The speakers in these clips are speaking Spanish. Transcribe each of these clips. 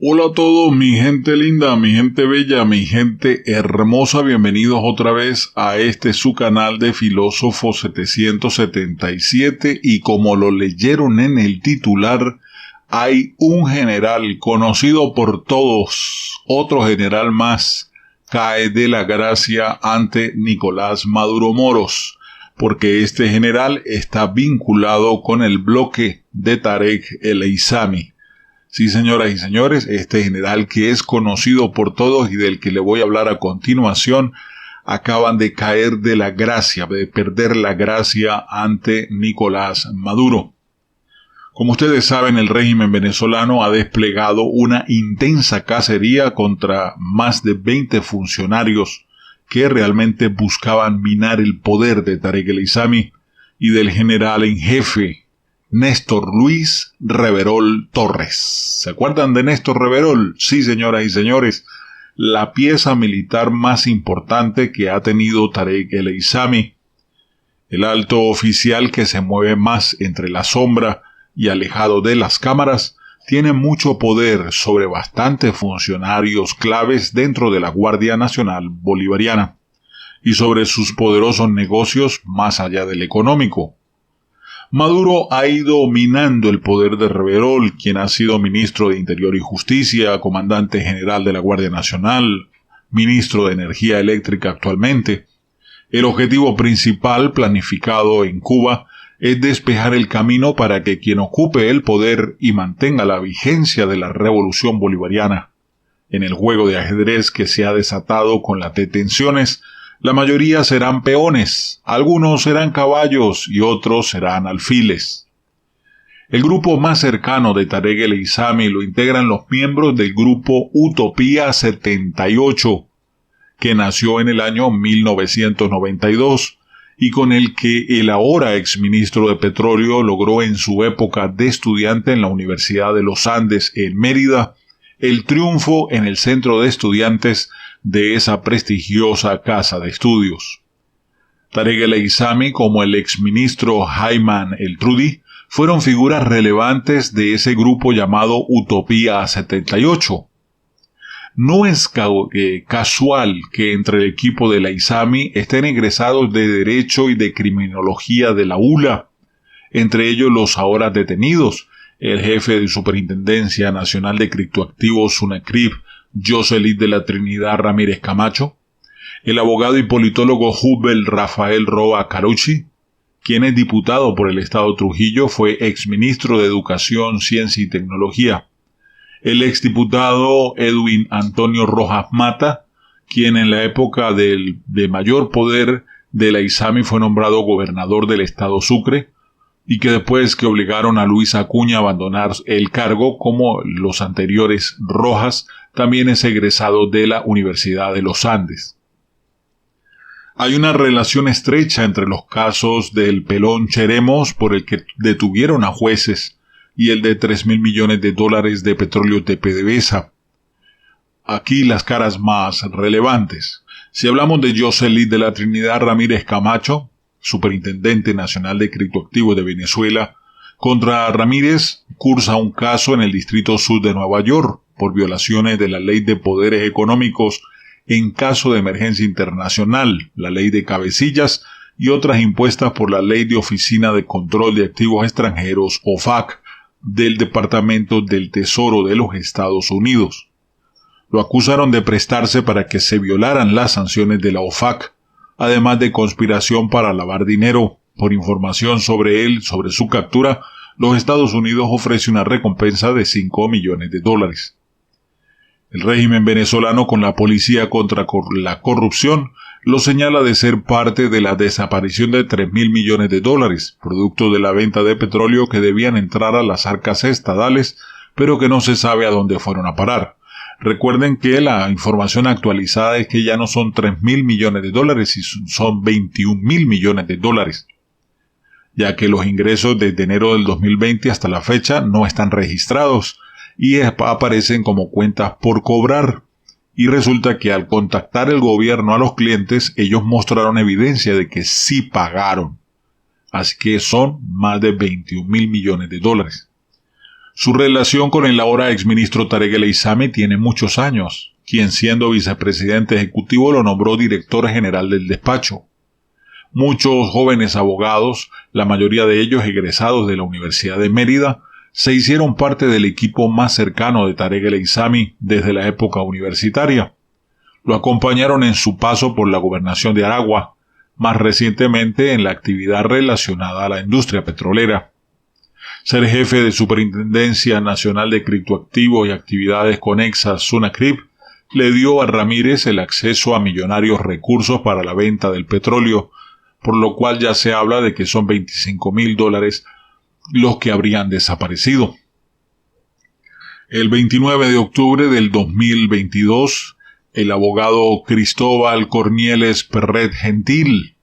Hola a todos, mi gente linda, mi gente bella, mi gente hermosa, bienvenidos otra vez a su canal de Filósofo 777 y como lo leyeron en el titular, hay un general conocido por todos, otro general más, cae de la gracia ante Nicolás Maduro Moros, porque este general está vinculado con el bloque de Tarek El Aissami. Sí, señoras y señores, este general que es conocido por todos y del que le voy a hablar a continuación, acaban de caer de la gracia, de perder la gracia ante Nicolás Maduro. Como ustedes saben, el régimen venezolano ha desplegado una intensa cacería contra más de 20 funcionarios que realmente buscaban minar el poder de Tarek El Aissami y del general en jefe Néstor Luis Reverol Torres. ¿Se acuerdan de Néstor Reverol? Sí, señoras y señores, la pieza militar más importante que ha tenido Tarek El Aissami, el alto oficial que se mueve más entre la sombra y alejado de las cámaras, tiene mucho poder sobre bastantes funcionarios claves dentro de la Guardia Nacional Bolivariana y sobre sus poderosos negocios más allá del económico. Maduro ha ido minando el poder de Reverol, quien ha sido ministro de Interior y Justicia, comandante general de la Guardia Nacional, ministro de Energía Eléctrica actualmente. El objetivo principal planificado en Cuba es despejar el camino para que quien ocupe el poder y mantenga la vigencia de la revolución bolivariana. En el juego de ajedrez que se ha desatado con las detenciones, la mayoría serán peones, algunos serán caballos y otros serán alfiles. El grupo más cercano de Tarek El Aissami lo integran los miembros del grupo Utopía 78, que nació en el año 1992 y con el que el ahora exministro de Petróleo logró en su época de estudiante en la Universidad de los Andes en Mérida el triunfo en el centro de estudiantes de esa prestigiosa casa de estudios. Tarek El Aissami, como el exministro Ayman El Trudi, fueron figuras relevantes de ese grupo llamado Utopía 78. No es casual que entre el equipo de El Aissami estén egresados de Derecho y de Criminología de la ULA, entre ellos los ahora detenidos, el jefe de Superintendencia Nacional de Criptoactivos SUNACRIP, Jocelyn de la Trinidad Ramírez Camacho, el abogado y politólogo Jubel Rafael Roa Carucci, quien es diputado por el Estado Trujillo, fue exministro de Educación, Ciencia y Tecnología, el exdiputado Edwin Antonio Rojas Mata, quien en la época de mayor poder de El Aissami fue nombrado gobernador del Estado Sucre, y que después que obligaron a Luis Acuña a abandonar el cargo, como los anteriores Rojas, también es egresado de la Universidad de los Andes. Hay una relación estrecha entre los casos del Pelón Cheremos, por el que detuvieron a jueces, y el de $3.000 millones de petróleo de PDVSA. Aquí las caras más relevantes. Si hablamos de Jocelyn de la Trinidad Ramírez Camacho, Superintendente Nacional de Criptoactivos de Venezuela, contra Ramírez cursa un caso en el Distrito Sur de Nueva York por violaciones de la Ley de Poderes Económicos en caso de emergencia internacional, la Ley de Cabecillas y otras impuestas por la Ley de Oficina de Control de Activos Extranjeros, OFAC, del Departamento del Tesoro de los Estados Unidos. Lo acusaron de prestarse para que se violaran las sanciones de la OFAC, además de conspiración para lavar dinero. Por información sobre él, sobre su captura, los Estados Unidos ofrece una recompensa de $5 millones. El régimen venezolano, con la policía contra la corrupción, lo señala de ser parte de la desaparición de $3.000 millones, producto de la venta de petróleo que debían entrar a las arcas estadales, pero que no se sabe a dónde fueron a parar. Recuerden que la información actualizada es que ya no son $3.000 millones, sino son $21.000 millones, ya que los ingresos desde enero del 2020 hasta la fecha no están registrados y aparecen como cuentas por cobrar. Y resulta que al contactar el gobierno a los clientes, ellos mostraron evidencia de que sí pagaron. Así que son más de $21.000 millones. Su relación con el ahora exministro Tarek El Aissami tiene muchos años, quien siendo vicepresidente ejecutivo lo nombró director general del despacho. Muchos jóvenes abogados, la mayoría de ellos egresados de la Universidad de Mérida, se hicieron parte del equipo más cercano de Tarek El Aissami desde la época universitaria. Lo acompañaron en su paso por la gobernación de Aragua, más recientemente en la actividad relacionada a la industria petrolera. Ser jefe de Superintendencia Nacional de Criptoactivos y Actividades Conexas, SUNACRIP, le dio a Ramírez el acceso a millonarios recursos para la venta del petróleo, por lo cual ya se habla de que son $25.000 los que habrían desaparecido. El 29 de octubre del 2022, el abogado Cristóbal Cornieles Perret Gentil,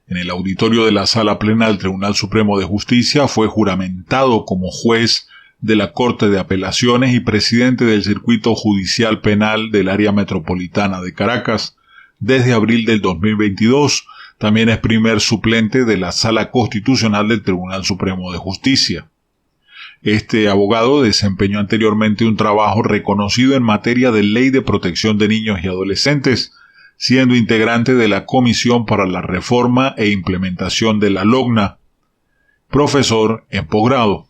en el auditorio de la Sala Plena del Tribunal Supremo de Justicia, fue juramentado como juez de la Corte de Apelaciones y presidente del Circuito Judicial Penal del Área Metropolitana de Caracas desde abril del 2022. También es primer suplente de la Sala Constitucional del Tribunal Supremo de Justicia. Este abogado desempeñó anteriormente un trabajo reconocido en materia de Ley de Protección de Niños y Adolescentes, siendo integrante de la Comisión para la Reforma e Implementación de la LOGNA, profesor en posgrado.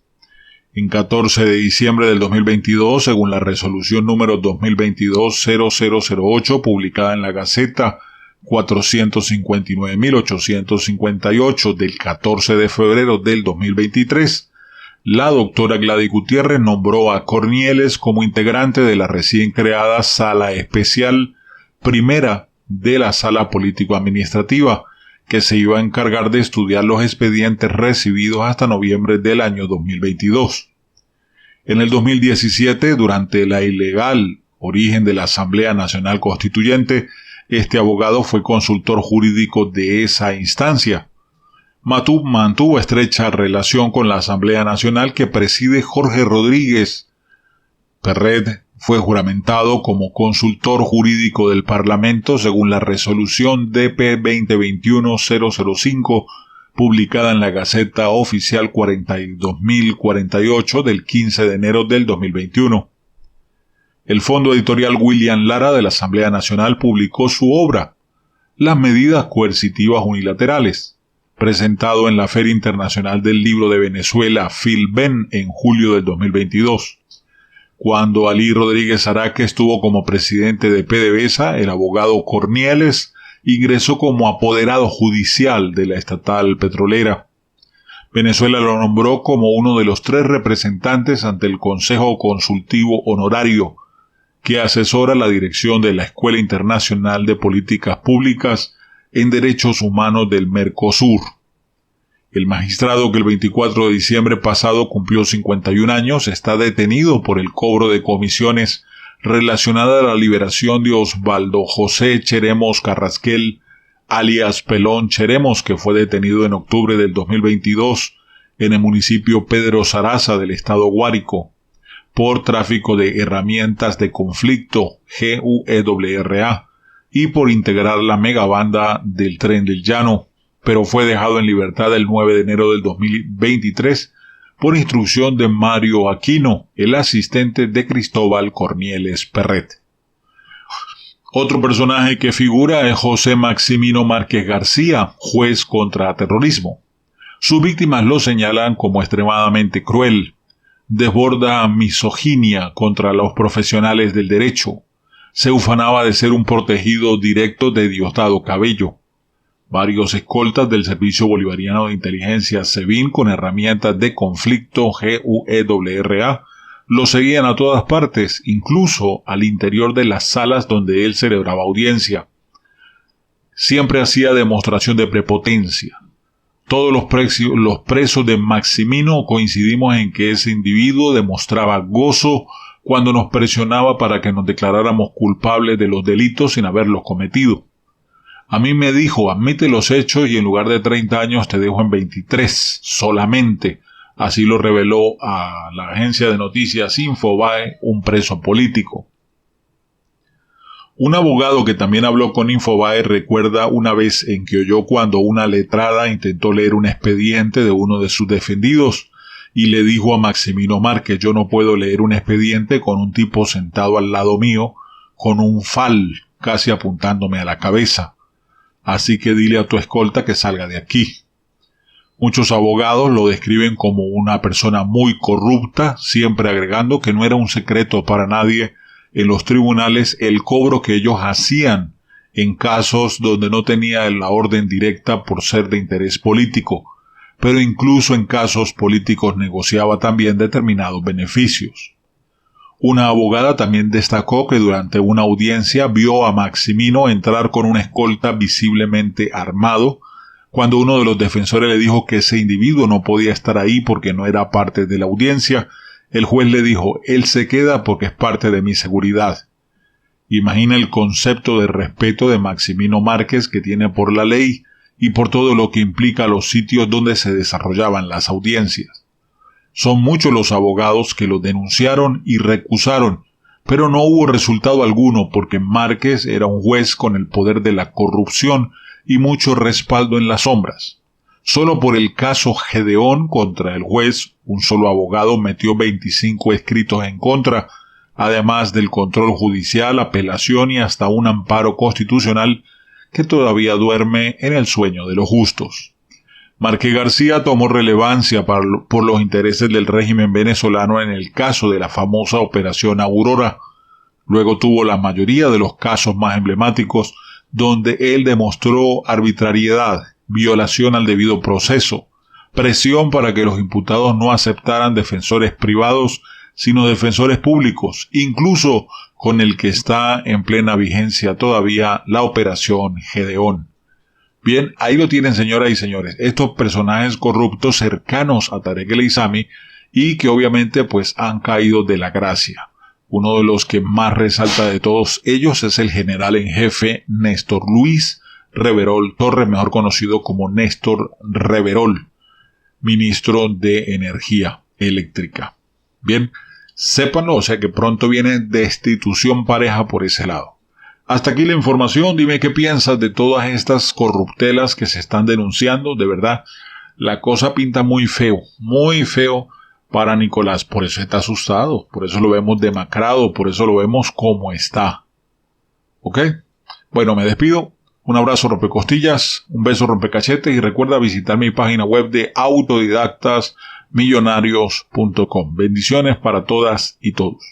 En 14 de diciembre del 2022, según la resolución número 2022-0008, publicada en la Gaceta 459.858 del 14 de febrero del 2023, la doctora Gladys Gutiérrez nombró a Cornieles como integrante de la recién creada Sala Especial Primera de la Sala Político-Administrativa, que se iba a encargar de estudiar los expedientes recibidos hasta noviembre del año 2022. En el 2017, durante la ilegal origen de la Asamblea Nacional Constituyente, este abogado fue consultor jurídico de esa instancia. Mantuvo estrecha relación con la Asamblea Nacional que preside Jorge Rodríguez. Perret fue juramentado como consultor jurídico del Parlamento según la resolución DP 2021-005, publicada en la Gaceta Oficial 42.048 del 15 de enero del 2021. El Fondo Editorial William Lara de la Asamblea Nacional publicó su obra, Las medidas coercitivas unilaterales, presentado en la Feria Internacional del Libro de Venezuela, FILBEN, en julio del 2022. Cuando Alí Rodríguez Araque estuvo como presidente de PDVSA, el abogado Cornieles ingresó como apoderado judicial de la estatal petrolera. Venezuela lo nombró como uno de los 3 representantes ante el Consejo Consultivo Honorario, que asesora la dirección de la Escuela Internacional de Políticas Públicas en Derechos Humanos del Mercosur. El magistrado, que el 24 de diciembre pasado cumplió 51 años, está detenido por el cobro de comisiones relacionada a la liberación de Osvaldo José Cheremos Carrasquel, alias Pelón Cheremos, que fue detenido en octubre del 2022 en el municipio Pedro Zaraza del estado Guárico, por tráfico de herramientas de conflicto, GUERA, y por integrar la megabanda del Tren del Llano, pero fue dejado en libertad el 9 de enero del 2023 por instrucción de Mario Aquino, el asistente de Cristóbal Cornieles Perret. Otro personaje que figura es José Maximino Márquez García, juez contra terrorismo. Sus víctimas lo señalan como extremadamente cruel. Desborda misoginia contra los profesionales del derecho. Se ufanaba de ser un protegido directo de Diosdado Cabello. Varios escoltas del Servicio Bolivariano de Inteligencia SEBIN con herramientas de conflicto GUERA lo seguían a todas partes, incluso al interior de las salas donde él celebraba audiencia. Siempre hacía demostración de prepotencia. Todos los presos de Maximino coincidimos en que ese individuo demostraba gozo cuando nos presionaba para que nos declaráramos culpables de los delitos sin haberlos cometido. A mí me dijo, admite los hechos y en lugar de 30 años te dejo en 23 solamente. Así lo reveló a la agencia de noticias Infobae un preso político. Un abogado que también habló con Infobae recuerda una vez en que oyó cuando una letrada intentó leer un expediente de uno de sus defendidos y le dijo a Maximino Márquez: yo no puedo leer un expediente con un tipo sentado al lado mío con un fal casi apuntándome a la cabeza. Así que dile a tu escolta que salga de aquí. Muchos abogados lo describen como una persona muy corrupta, siempre agregando que no era un secreto para nadie en los tribunales el cobro que ellos hacían en casos donde no tenía la orden directa por ser de interés político, pero incluso en casos políticos negociaba también determinados beneficios. Una abogada también destacó que durante una audiencia vio a Maximino entrar con una escolta visiblemente armado. Cuando uno de los defensores le dijo que ese individuo no podía estar ahí porque no era parte de la audiencia, el juez le dijo: él se queda porque es parte de mi seguridad. Imagina el concepto de respeto de Maximino Márquez que tiene por la ley y por todo lo que implica los sitios donde se desarrollaban las audiencias. Son muchos los abogados que lo denunciaron y recusaron, pero no hubo resultado alguno porque Márquez era un juez con el poder de la corrupción y mucho respaldo en las sombras. Solo por el caso Gedeón contra el juez, un solo abogado metió 25 escritos en contra, además del control judicial, apelación y hasta un amparo constitucional que todavía duerme en el sueño de los justos. Márquez García tomó relevancia por los intereses del régimen venezolano en el caso de la famosa Operación Aurora. Luego tuvo la mayoría de los casos más emblemáticos donde él demostró arbitrariedad, violación al debido proceso, presión para que los imputados no aceptaran defensores privados, sino defensores públicos, incluso con el que está en plena vigencia todavía, la Operación Gedeón. Bien, ahí lo tienen, señoras y señores, estos personajes corruptos cercanos a Tarek El Aissami y que obviamente pues han caído de la gracia. Uno de los que más resalta de todos ellos es el general en jefe Néstor Luis Reverol Torres, mejor conocido como Néstor Reverol, ministro de Energía Eléctrica. Bien, sépanlo, o sea que pronto viene destitución pareja por ese lado. Hasta aquí la información. Dime qué piensas de todas estas corruptelas que se están denunciando. De verdad, la cosa pinta muy feo para Nicolás. Por eso está asustado, por eso lo vemos demacrado, por eso lo vemos como está. ¿Ok? Bueno, me despido. Un abrazo rompecostillas, un beso rompecachetes y recuerda visitar mi página web de autodidactasmillonarios.com. Bendiciones para todas y todos.